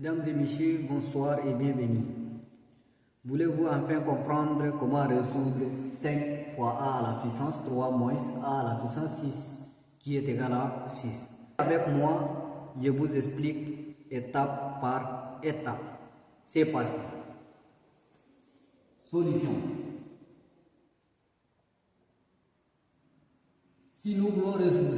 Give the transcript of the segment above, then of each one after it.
Mesdames et messieurs, bonsoir et bienvenue. Voulez-vous enfin comprendre comment résoudre 5 fois a à la puissance 3 moins a à la puissance 6 qui est égal à 6? Avec moi, je vous explique étape par étape. C'est parti. Solution. Si nous voulons résoudre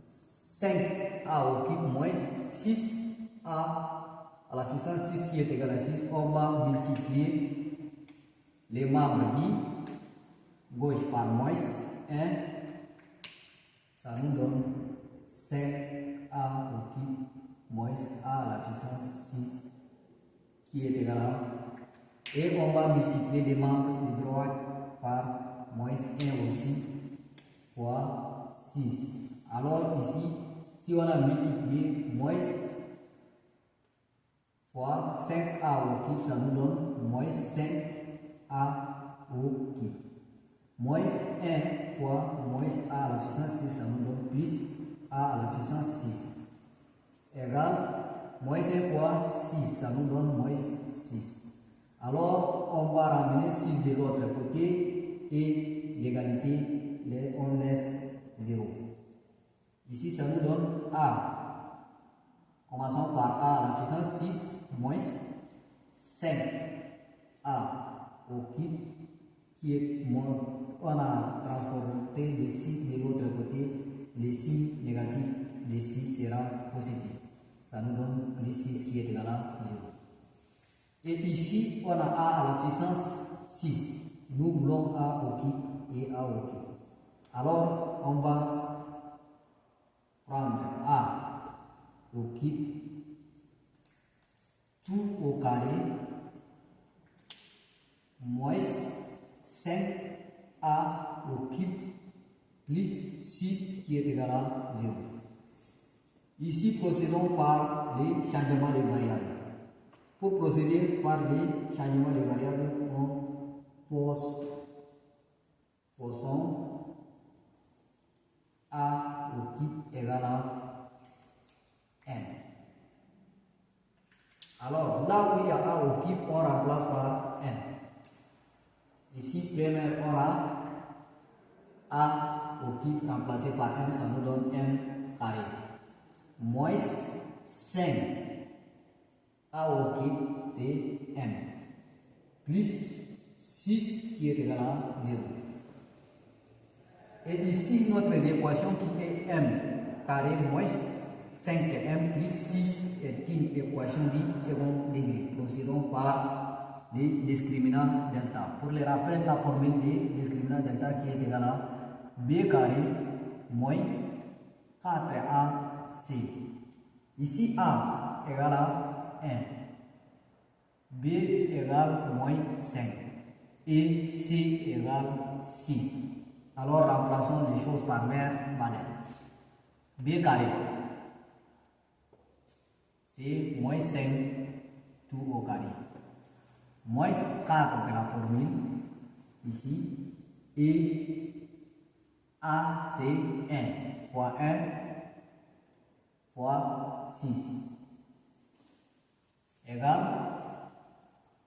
5a au cube moins 6a à la puissance 6 qui est égal à 6, on va multiplier les membres du gauche par moins 1, ça nous donne 5a au cube moins a à la puissance 6 qui est égal à, et on va multiplier les membres de droite par moins 1 aussi fois 6. Alors ici, si on a multiplié moins fois 5a au cube, ça nous donne moins 5a au cube. Moins 1 fois moins a à la puissance 6, ça nous donne plus a à la puissance 6. Égal moins 1 fois 6, ça nous donne moins 6. Alors, on va ramener 6 de l'autre côté et l'égalité, on laisse 0. Ici, ça nous donne a. Commençons par a à la puissance 6 moins 5a au cube qui est moins. On a transporté le 6 de l'autre côté, le signe négatif de 6 sera positif. Ça nous donne le 6 qui est égal à 0. Et ici, on a a à la puissance 6. Nous voulons a au cube et a au cube. Alors, on va prendre a au cube, tout au carré, moins 5a au cube, plus 6 qui est égal à 0. Ici, procédons par les changements de variables. Pour procéder par les changements de variables, on pose a au cube égal à n. Alors, là où il y a a au cube, on remplace par n. Ici, première, on a au cube remplacé par n, ça nous donne n carré. Moins 5 a au cube, c'est m. Plus 6 qui est égal à 0. Et ici, notre équation qui est m carré moins 5m plus 6 est une équation du second degré. Procédons par les discriminants delta. Pour le rappel, la formule des discriminants delta qui est égale à b carré moins 4ac. Ici, a égale à 1, b égale moins 5 et c égale 6. Alors, remplaçons les choses par leur valeur. B carré, c'est moins 5 tout au carré. Moins 4 de la formule, ici. Et A, c'est 1 fois 1 fois 6. Égal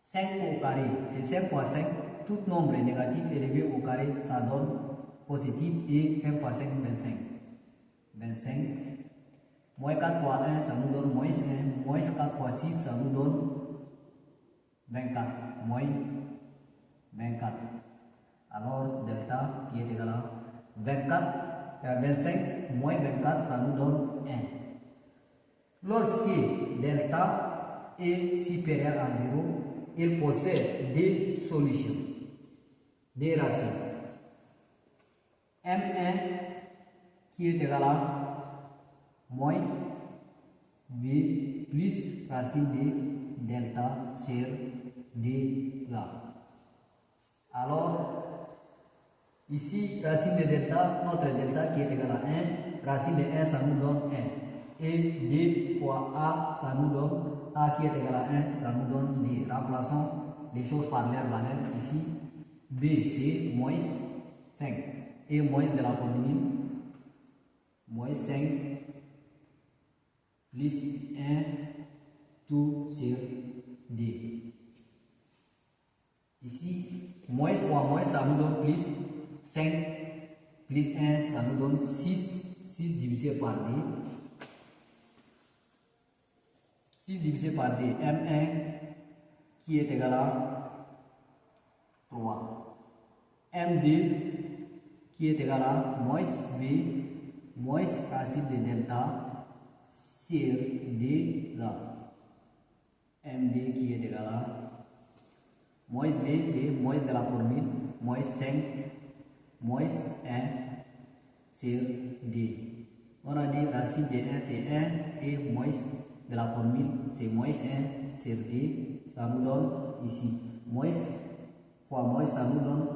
5 au carré, c'est 5 fois 5. Tout nombre négatif élevé au carré, ça donne positif, et 5 fois 5, 25. 25. Moins 4 fois 1, ça nous donne moins 1. Moins 4 fois 6, ça nous donne 24. Moins 24. Alors, delta qui est égal à 25 moins 24, ça nous donne 1. Lorsque delta est supérieur à 0, il possède des solutions, des racines. M1 qui est égal à moins b plus racine de delta sur d là. Alors, ici, racine de delta, notre delta qui est égal à 1, racine de 1, ça nous donne 1. Et d fois a, ça nous donne a qui est égal à 1, ça nous donne d. Remplaçons les choses par leur valeur. Ici, b c'est moins 5. Et moins de la formule, moins 5 plus 1 tout sur D. Ici, moins fois moins, ça nous donne plus 5, plus 1, ça nous donne 6. 6 divisé par D. 6 divisé par D, M1 qui est égal à 3. M2 qui est égal à moins B moins racine de delta sur D là. MD qui est égal à moins B, c'est moins de la formule, moins 5, moins 1 sur D. On a dit racine de 1 c'est 1 et moins de la formule, c'est moins 1 sur D. Ça nous donne ici moins fois moins, ça nous donne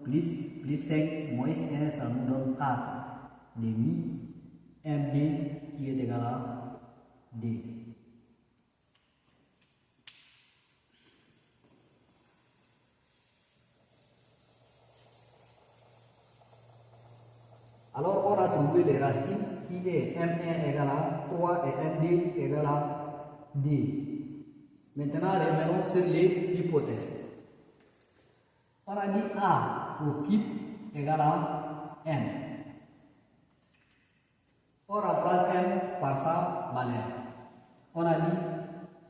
plus 5, moins 1, ça nous donne 4 demi. MD qui est égal à D. Alors, on a trouvé les racines qui est M1 égale à 3 et MD égale à D. Maintenant, revenons sur les hypothèses. On a dit A au cube égale à M. On remplace M par sa valeur. On a dit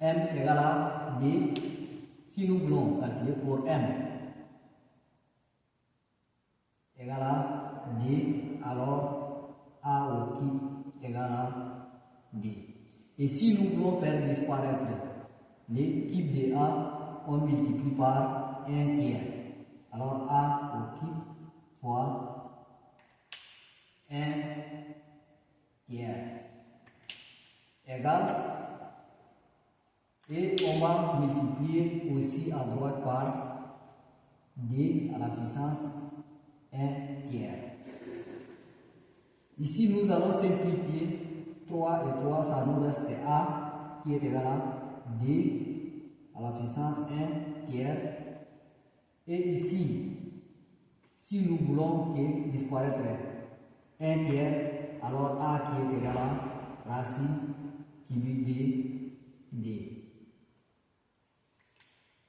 M égale à D. Si nous voulons calculer pour M égale à D, alors A au cube égale à D. Et si nous voulons faire disparaître les cubes de A, on multiplie par 1 tiers. Alors A au cube fois 1 tiers égale, et on va multiplier aussi à droite par D à la puissance 1 tiers. Ici, nous allons simplifier 3 et 3, ça nous reste A qui est égal à D à la puissance 1 tiers. Et ici, si nous voulons que disparaître 1 tiers, alors A qui est égal à racine cubique de D.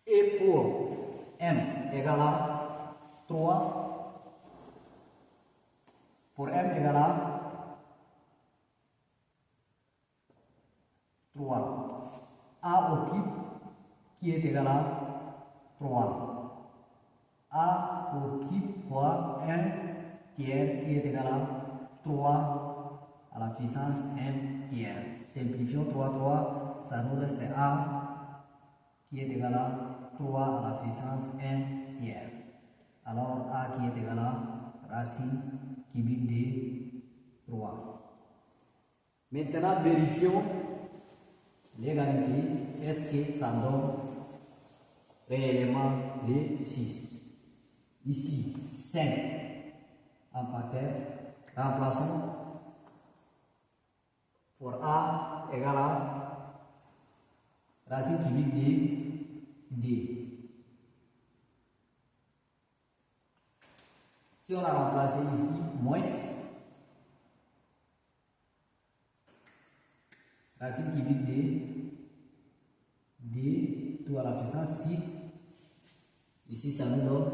Et pour M égale à 3, pour M égale à 3, A au cube qui est égal à 3. A au cube fois 1 tiers qui est égal à 3 à la puissance 1 tiers. Simplifions 3, ça nous reste A qui est égal à 3 à la puissance 1 tiers. Alors A qui est égal à racine cubique de 3. Maintenant vérifions l'égalité. Est-ce que ça donne réellement les 6? Ici 5 en parterre. Remplaçons pour A égale à racine cubique de D. Si on a remplacé ici moins racine cubique de D tout à la puissance 6, ici ça nous donne,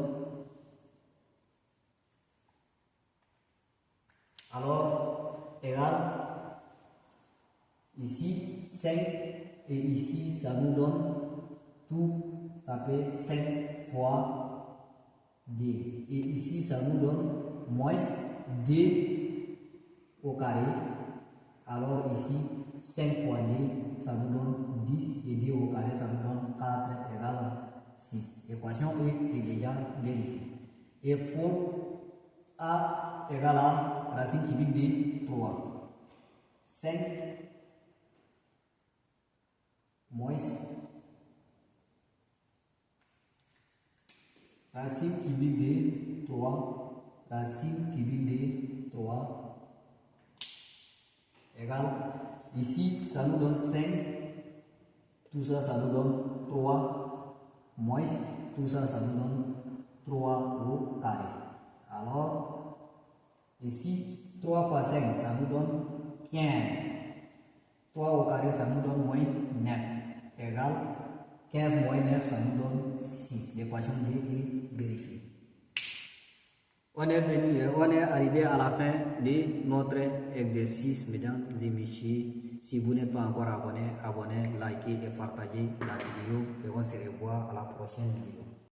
alors égal, ici 5 et ici ça nous donne tout, ça fait 5 fois D. Et ici ça nous donne moins D au carré. Alors ici 5 fois D ça nous donne 10 et D au carré ça nous donne 4 égale 6. L'équation est déjà vérifiée. Et pour A égale à racine cubique de 3. 5 moins racine cubique de 3, racine cubique de 3 égale, ici ça nous donne 5, tout ça ça nous donne 3, moins tout ça ça nous donne 3 au carré. Alors ici 3 fois 5 ça nous donne 15, 3 au carré ça nous donne moins 9 15 moins 9, ça nous donne 6. L'équation D est vérifiée. On est arrivé à la fin de notre exercice, mesdames et messieurs. Si vous n'êtes pas encore abonné, abonnez, likez et partagez la vidéo. Et on se revoit à la prochaine vidéo.